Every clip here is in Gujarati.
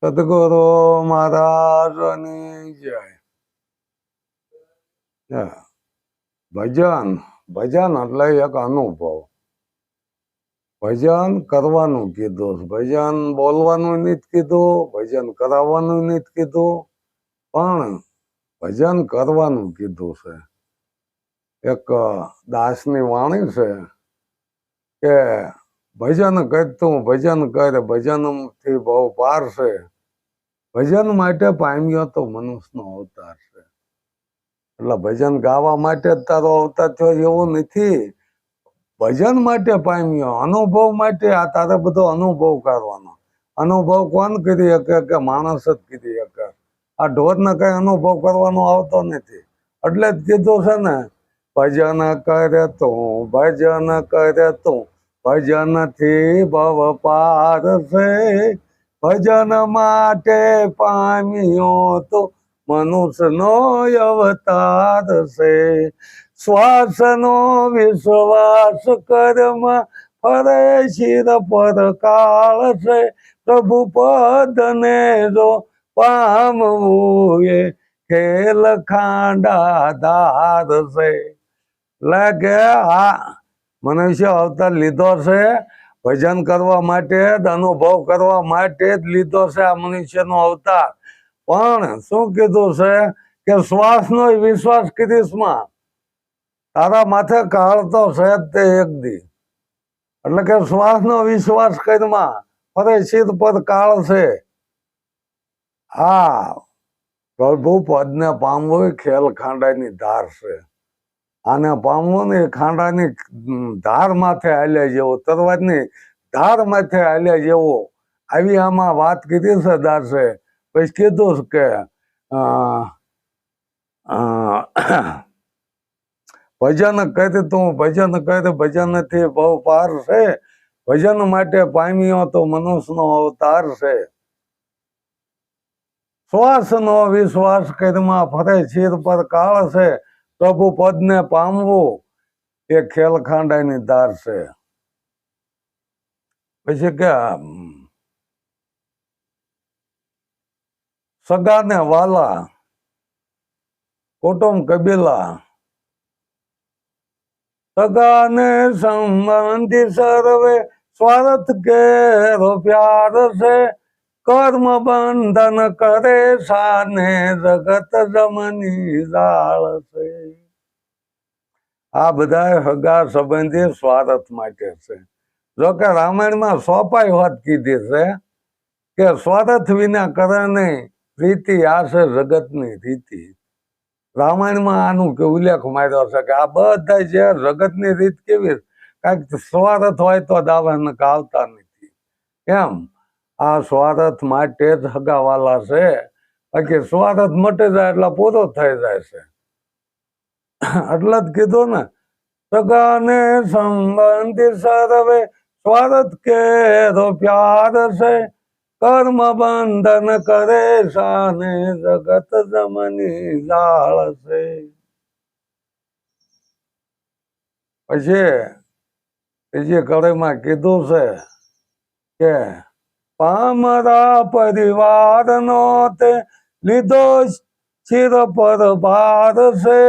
સદગુરુ મહારાજની જય. ભજન ભજન એટલે એક અનુભવ. ભજન કરવાનું કીધું, ભજન બોલવાનું નથી કીધું, ભજન કરાવવાનું નથી કીધું, પણ ભજન કરવાનું કીધું છે. એક દાસની વાણી છે કે ભજન કરતું ભજન કરે, ભજન થી બહુ પાર છે. ભજન માટે પામ્યો તો મનુષ્યનો અવતાર છે. એટલે ભજન ગાવા માટે જ તારો અવતાર થયો એવું નથી. ભજન માટે પામ્યો, અનુભવ માટે. આ તારે બધો અનુભવ કરવાનો. અનુભવ કોણ કરી શકે? કે માણસ જ કરી શકે. આ ઢોરને કઈ અનુભવ કરવાનો આવતો નથી. એટલે જ કીધું છે ને, ભજન કરે તું, ભજન કરે તું, ભજન થી ભવ પાર છે. ભજન માટે પામ્યો તો મનુષ્યનો અવતાર છે. શ્વાસનો વિશ્વાસ કર્મ ફરે શિર પર કાળ છે. પ્રભુ પદને જો પામવું એ ખેલ ખાંડા ધાર છે. લાગે આ મનુષ્ય અવતાર લીધો છે ભજન કરવા માટે, અનુભવ કરવા માટે જ લીધો છે આ મનુષ્યનો અવતાર. પણ શું કીધું છે કે શ્વાસનો વિશ્વાસ કરીશમાં, તારા માથે કાળ તો છે જ તે એક દી. એટલે કે શ્વાસનો વિશ્વાસ કરમાં ફરે શિર પર કાળ છે. આ પ્રભુ પદને પામવું ખેલ ખાંડાની ધાર છે. આને પામવું ને ખાંડાની ધાર માથે હાલ્યા જેવો, તરવારની ધાર માથે હાલ્યા જેવો, આવી આમાં વાત કીધી છે દાસે. પછી કીધું કે ભજન કરે તું, ભજન કરે, ભજન થી બહુ પાર છે. ભજન માટે પામ્યો તો મનુષ્યનો અવતાર છે. શ્વાસનો વિશ્વાસ કરમાં ફરે શિર પર કાળ છે. પ્રભુ પદને પામવું એ ખેલ ખાંડાની ધાર છે. પછી કે સગાને વાલા, કુટુંબ કબીલા, સગાને સંબંધી સર્વે સ્વાર્થ કેરો પ્યાર છે. કર્મ બંધન કરે સાને જગત જમની જાળ છે. આ બધા સગા સંબંધી સ્વાર્થ માટે છે. જોકે રામાયણમાં સોપાઈ વાત કીધી છે કે સ્વાર્થ વિના કરે નહીં રીતિ, આ છે જગતની રીતિ. રામાયણમાં આનું કે ઉલ્લેખ માર્યો છે કે આ બધા જે જગતની રીત કેવી, કાંઈક સ્વાર્થ હોય તો દાવાને આવતા નથી. એમ આ સ્વાર્થ માટે જ હગાવાલા છે. બાકી સ્વાર્થ મટી જાય એટલે પૂરો થઈ જાય છે. એટલે જ કીધું ને, સગાને સંબંધી સર્વે સ્વાર્થ કેરો પ્યાર છે. કર્મ બંધન કરે સાને જગત જમની જાળ છે. પછી ત્રીજી કડીમાં કીધું છે કે પામરા પરિવાર નો તે લીધો શિર પર ભાર છે.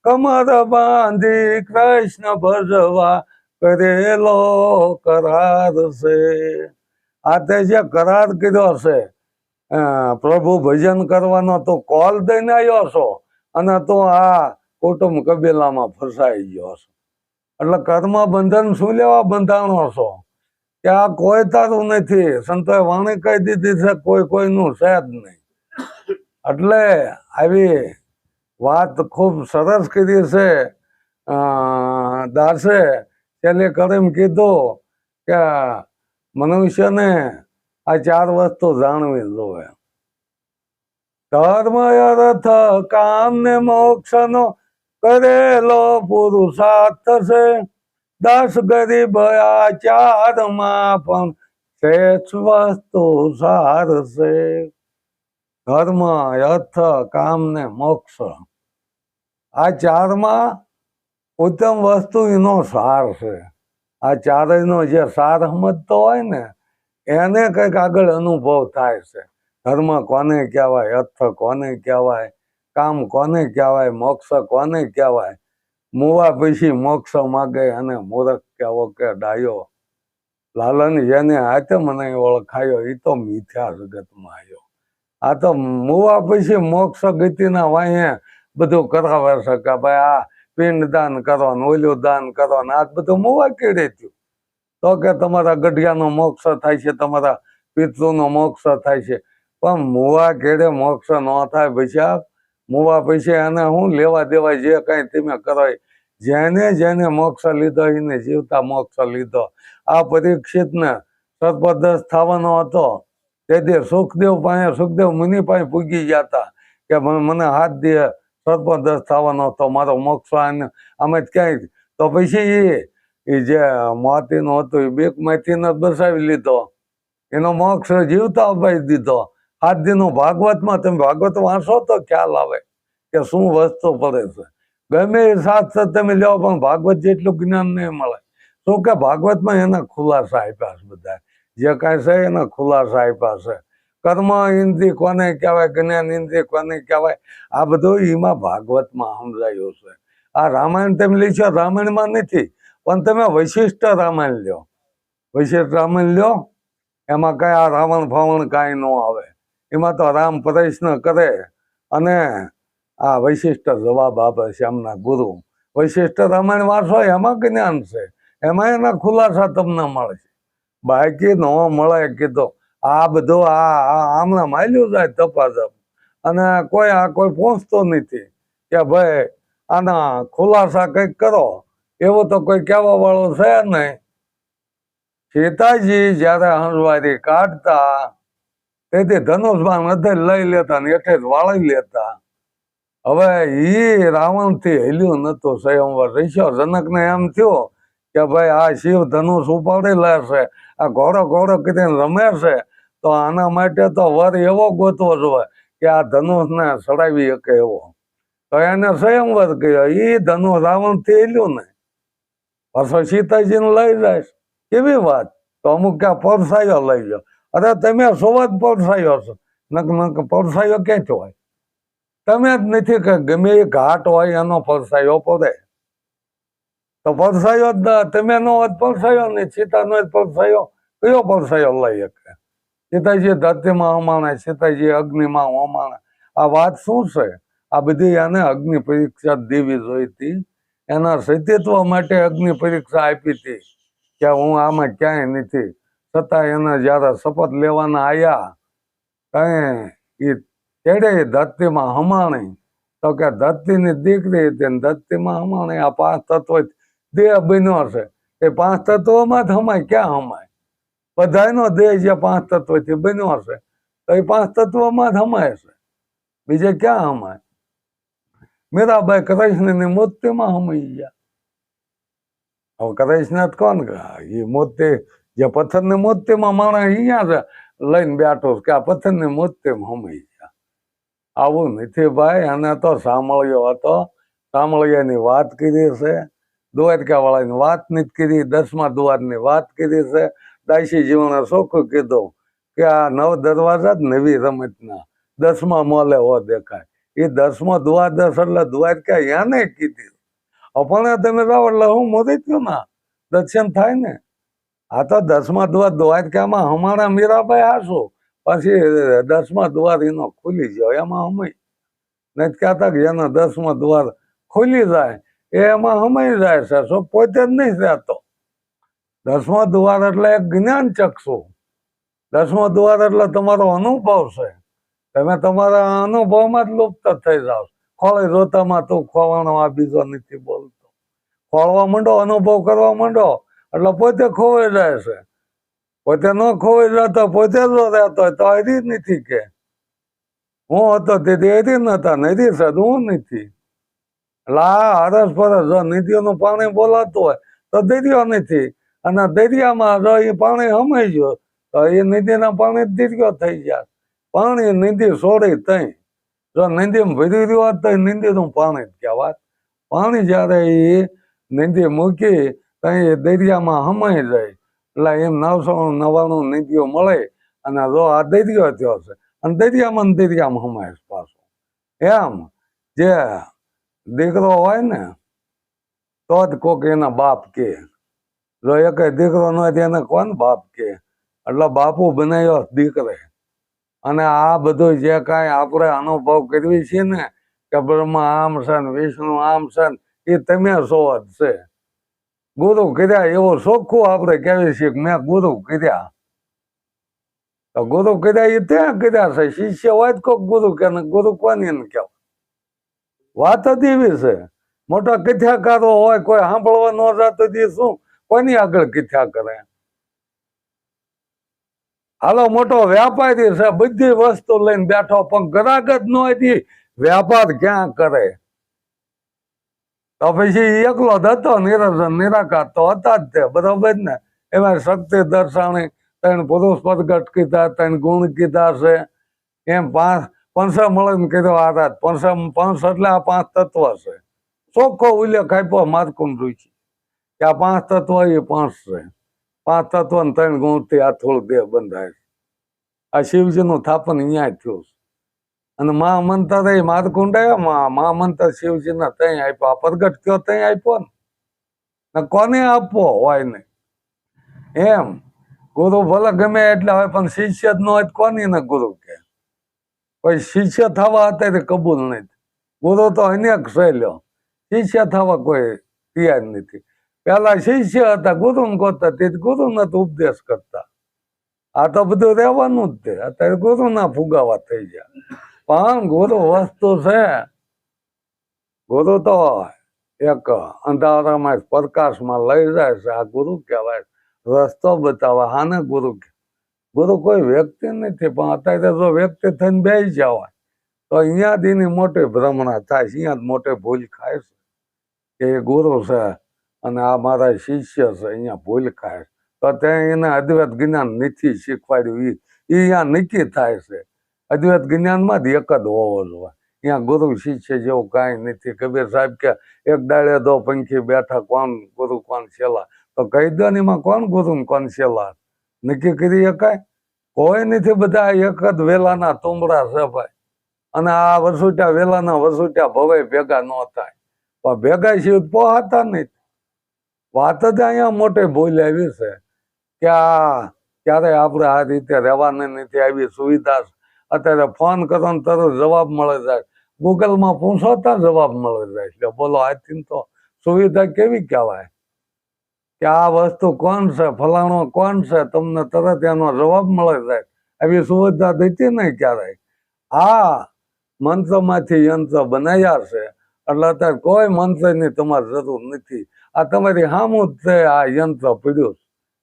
કમર બાંધી કૃષ્ણ ભજવા કરેલો કરાર છે. આ તે જે કરાર કર્યો છે, પ્રભુ ભજન કરવાનો તો કોલ દઈને આવ્યો છો અને તું આ કુટુંબ કબીલામાં ફસાઈ ગયો છો. એટલે કર્મ બંધન શું લેવા બંધાણો છો કે આ કોઈ તારું નથી. સંતોએ વાણી કહી દીધી છે કોઈ કોઈનું છે જ નહીં. એટલે આવી વાત ખૂબ સરસ કરી છે દાસે. છેલ્લે કરીમ કીધું કે મનુષ્યને આ ચાર વસ્તુ જાણવી જોઈએ: ધર્મ, અર્થ, કામ ને મોક્ષ નો કરેલો પુરુષાર્થ છે. દસ ગરીબ આ ચારમાં પણ શ્રેષ્ઠ વસ્તુ સાર છે. ધર્મ, અર્થ, કામ ને મોક્ષ, આ ચારમાં ઉત્તમ વસ્તુ એનો સાર છે. આ ચારેયનો જે સાર સમજતો હોય ને એને કંઈક આગળ અનુભવ થાય છે. ધર્મ કોને કહેવાય, અર્થ કોને કહેવાય, કામ કોને કહેવાય, મોક્ષ કોને કહેવાય. મુવા પછી મોક્ષ માગે અને મૂર્ખ કેવો કે ડાયો. લાલન જેને હાથે મને ઓળખાયો એ તો મિથ્યા જગતમાં આવ્યો. આ તો મુવા પછી મોક્ષ ગતિના વાંહે બધું કરાવે છે કે ભાઈ આ પિંડ દાન કરવાનું, ઓલું દાન કરવાનું, આ બધું મુવા કેડે થયું. તો કે તમારા ગઢિયાનો મોક્ષ થાય છે, તમારા પિતૃનો મોક્ષ થાય છે. પણ મુવા કેડે મોક્ષ ન થાય પછી. મુવા પછી એને હું લેવા દેવાય જે કઈ તમે કરો. જેને જેને મોક્ષ લીધો એને જીવતા મોક્ષ લીધો. આ પરીક્ષિતને સર્પદસ્ત થવાનો હતો તેથી સુખદેવ પાસે, સુખદેવ મુનિ પાસે પૂગી ગયા હતા કે મને હાથ દે, સર્પદસ્ત થવાનો હતો, મારો મોક્ષ આમે ક્યાંય. તો પછી એ જે મોતીનો હતો એ બેક માંથી બસાવી લીધો, એનો મોક્ષ જીવતા અપાઈ દીધો. હાથ દીનો ભાગવતમાં તમે ભાગવત વાંચો તો ખ્યાલ આવે કે શું વસ્તુ પડે છે. ગમે એ શાસ્ત્ર તમે લો પણ ભાગવત જેટલું જ્ઞાન નહીં મળે. શું કે ભાગવતમાં એના ખુલાસા આપ્યા છે. બધા જે કાંઈ છે એના ખુલાસા આપ્યા છે. કર્મ ઇન્દ્રિય કોને કહેવાય, જ્ઞાન ઇન્દ્રિય કોને કહેવાય, આ બધું એમાં ભાગવતમાં સમજાયું છે. આ રામાયણ તમે લીધો, રામાયણમાં નથી, પણ તમે વૈશિષ્ટ રામાયણ લ્યો, વૈશિષ્ટ રામાયણ લ્યો, એમાં કઈ આ રાવણ ફાવણ કાંઈ ન આવે. એમાં તો રામ પ્રશ્ન કરે અને આ વૈશિષ્ટ જવાબ આપે છે એમના ગુરુ. વૈશિષ્ટ રામાયણ વાંચો એમાં જ્ઞાન છે, એમાં એના ખુલાસા તમને મળે છે. બાકી ન મળે કીધું. આ બધું આમના માલ્યું જાય તપાસપ અને કોઈ પહોંચતો નથી કે ભાઈ આના ખુલાસા કંઈક કરો. એવું તો કોઈ કહેવા વાળો છે નહીં. સીતાજી જયારે હંસવારી કાઢતા તેથી ધનુષબાણ અધે લઈ લેતા ને એઠે જ વાળી લેતા. હવે ઈ રાવણ થી હેલ્યું નતું સ્વયંવર. ઋષિઓ જનક ને એમ થયું કે ભાઈ આ શિવ ધનુષ ઉપાડી લેશે, આ ઘોડો ઘોડો કરીને રમે છે, તો આના માટે તો વર એવો ગોતવો જોઈએ કે આ ધનુષ ને સડાવી શકે એવો. તો એને સ્વયંવર કર્યો. ઈ ધનુષ રાવણ થી હેલ્યું ને પાછો સીતાજીને લઈ જાય. કેવી વાત. તો અમુક ક્યાં પરસાયો લઈ જાઓ. અરે તમે સોવત પરસાયો છો, નક પરસાયો ક્યાંથી હોય? તમે જ નથી કે ગમે એ ઘાટ હોય એનો પરસાયો પડે. તો પરસાયો જ તમે નો હોત પરસાયો નહીં, સીતા નો જ પરસાયો, કયો પરસાયો લઈ શકે? સીતાજી ધરતીમાં હમાણે, સીતાજી અગ્નિમાં હમાણે. આ વાત શું છે? આ બધી એને અગ્નિ પરીક્ષા દેવી જોઈતી. એના સતીત્વ માટે અગ્નિ પરીક્ષા આપી હતી કે હું આમાં ક્યાંય નથી. છતાં એને જયારે શપથ લેવાના આવ્યા કઈ એ કેડે ધરતીમાં હમાણી, તો કે ધરતીની દીકરી હતી ને ધરતીમાં હમાણી. આ પાંચ તત્વ દેહ બન્યો છે, એ પાંચ તત્વોમાં જ હમાય. ક્યાં હમાય? બધાનો દેહ જે પાંચ તત્વથી બન્યો છે તો એ પાંચ તત્વોમાં જ હમાય છે, બીજે ક્યાં હમાય? મીરાબાઈ કૃષ્ણની મૂર્તિમાં હમાઈ ગયા. હવે કૃષ્ણ કોણ એ મૂર્તિ જે પથ્થરની મૂર્તિમાં માણસ અહીંયા છે લઈને બેઠો કે આ પથ્થરની મૂર્તિમાં હમાઈ ગયા. આવું નથી ભાઈ. અને તો સાંભળ્યો હતો, સાંભળ્યાની વાત કરી છે, દ્વારકા વાળાની વાત નથી કરી, 10મા દ્વારની વાત કરી છે. દાસી જીવને ચોખ્ખું કીધું કે આ 9 દરવાજા જ નવી રમતના 10મા મોલે હો દેખાય. એ 10મો દ્વાદશ એટલે દ્વારકા યાને કીધી. અપણે તમે જાઓ એટલે હું મોદી થયું ના દર્શન થાય ને. આ તો 10મા દ્વાર દ્વારકામાં હમારા મીરાબાઈ હાશું, પછી 10મા દ્વાર એનો ખુલી ગયો એમાં હમાઈ. નથી કહેતા કે એનો 10મો દ્વાર ખુલી જાય એમાં હમાઈ જાય છે. શું પોતે જ નહીં રહેતો. 10મો દ્વાર એટલે એક જ્ઞાન ચક્ષુ. 10મો દ્વાર એટલે તમારો અનુભવ છે. તમે તમારા અનુભવમાં જ લુપ્ત થઈ જાઓ. ખોળે રોતામાં તું ખોવાનો આ બીજો નથી બોલતો. ખોળવા માંડો, અનુભવ કરવા માંડો એટલે પોતે ખોવાઈ જાય છે. પોતે ન ખોવાઈ જતો, પોતે જો રહેતો હોય તો હરી નથી કે હું હતો તેથી હરી નતા, હરી છે હું નથી. એટલે આ હરસ પરસ જો નિધિઓનું પાણી બોલાતું હોય તો દરિયો નથી, અને દરિયામાં જો એ પાણી હમાઈ ગયો તો એ નદીના પાણી દરિયો થઈ ગયા. પાણી નદી છોડી તઈ જો નદીમાં ભરી રહ્યો હોત તો એ નદીનું પાણી જ કહેવાત. પાણી જયારે એ નદી મૂકી તઈ દરિયામાં હમાઈ જાય એટલે એમ 999 નીતિઓ મળે અને જો આ દરિયો થયો છે અને દરિયામાં હમાય પાછો એમ જે દીકરો હોય ને તો જ કોક એના બાપ કે, જો એક દીકરો ન હોય એને કોણ બાપ કે? એટલે બાપુ બનાવ્યો દીકરે. અને આ બધું જે કાંઈ આપણે અનુભવ કરવી છે ને કે બ્રહ્મા આમ છે ને વિષ્ણુ આમ છે ને એ તમે છો જ છે. ગુરુ કર્યા એવું ચોખ્ખું આપણે કહેવી છીએ કે મેં ગુરુ કર્યા. તો ગુરુ કર્યા એ ત્યાં કર્યા છે. શિષ્ય હોય કોક ગુરુ કે ગુરુ કોની એને કહેવાય? વાત જ એવી છે. મોટા કથ્યાકારો હોય કોઈ સાંભળવા ન જતો દે શું કોની આગળ કથ્યા કરે? હાલો મોટો વ્યાપારી છે, બધી વસ્તુ લઈને બેઠો પણ ગ્રાહક જ ન હતી, વ્યાપાર ક્યાં કરે? તો પછી એકલો જ હતો, નિરાકાર તો હતા જ તે, બરોબર ને? એમાં શક્તિ દર્શાણી, 3 પુરુષ પ્રગટ કીધા, 3 ગુણ કીધા છે, એમ 5 પંચ મળીને કીધો આરાધ. પંચ એટલે આ 5 તત્વ છે. ચોખ્ખો ઉલ્લેખ આપ્યો માર્કુંડ ઋષિ કે આ 5 તત્વ એ 5 છે. 5 તત્વ ને 3 ગુણ થી આ થોડું દેહ બંધાય. આ શિવજીનું સ્થાપન અહીંયા થયું છે. અને મહામંત્ર એ માર્કુંડ મહામંત્ર શિવજીના ત્યાં આપ્યો, પ્રગટ થયો ત્યાં આપ્યો ને કોને આપવો હોય ને એમ. ગુરુ ભલે ગમે એટલે હોય પણ શિષ્ય જ ન હોય કોની ને ગુરુ કે? કોઈ શિષ્ય થવા અત્યારે કબૂલ નથી. ગુરુ તો અનેક છે લ્યો, શિષ્ય થવા કોઈ તૈયાર નથી. પેલા શિષ્ય હતા, ગુરુ ને ગોતતા, તે ગુરુ નથી ઉપદેશ કરતા. આ તો બધું રહેવાનું જ તે. અત્યારે ગુરુ ના ફુગાવા થઈ ગયા. પણ ગુરુ વસ્તુ છે. ગુરુ તો એક અંધારામાં પ્રકાશમાં લઈ જાય છે. આ ગુરુ કહેવાય. રસ્તો બતાવે આને ગુરુ. ગુરુ કોઈ વ્યક્તિ નથી. પણ અત્યારે જો વ્યક્તિ થઈને બેસી જવાય તો અહીંયા જ એની મોટી ભ્રમણા થાય છે. અહીંયા જ મોટી ભૂલ ખાય છે કે એ ગુરુ છે અને આ મારા શિષ્ય છે. અહીંયા ભૂલ ખાય તો ત્યાં એને અદ્વૈત જ્ઞાન નથી શીખવાડ્યું. એ અહીંયા નક્કી થાય છે. અદ્વૈત જ્ઞાનમાં જ એક જ હોવો જોઈએ. અહીંયા ગુરુ શિષ્ય જેવું કાંઈ નથી. કબીર સાહેબ કે એક ડાળે 2 પંખી બેઠા, કોણ ગુરુ કોણ છેલ્લા? તો કહી દો ને એમાં કોણ ગુરુ ને કોણ છેલ્લા નક્કી કરી શકાય? કોઈ નથી. બધા એક જ વેલાના તુંબડા છે ભાઈ. અને આ વસુટ્યા વેલાના વસુટ્યા ભવે ભેગા ન થાય, પણ ભેગા શિવ પોહાતા નથી. વાત જ અહીંયા મોટી ભૂલ આવી છે કે આ ક્યારે આપણે આ રીતે રહેવાની નથી. આવી સુવિધા અત્યારે ફોન કરો ને તરત જવાબ મળી જાય. ગૂગલમાં પૂછો તો જવાબ મળી જાય. એટલે બોલો આજથી તો સુવિધા કેવી કહેવાય કે આ વસ્તુ કોણ છે, ફલાણો કોણ છે, તમને તરત એનો જવાબ મળી જાય. આવી સુવિધા હતી નહીં ક્યારેય. હા, મંત્રમાંથી યંત્ર બનાવ્યા છે એટલે અત્યારે કોઈ મંત્રની તમારે જરૂર નથી. આ તમારી સામું જ છે. આ યંત્ર પીડ્યું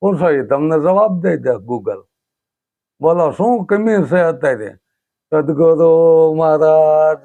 પૂછો એ તમને જવાબ દઈ દે ગૂગલ. બોલો શું કમી છે અત્યારે? સદગુરુ મહારાજ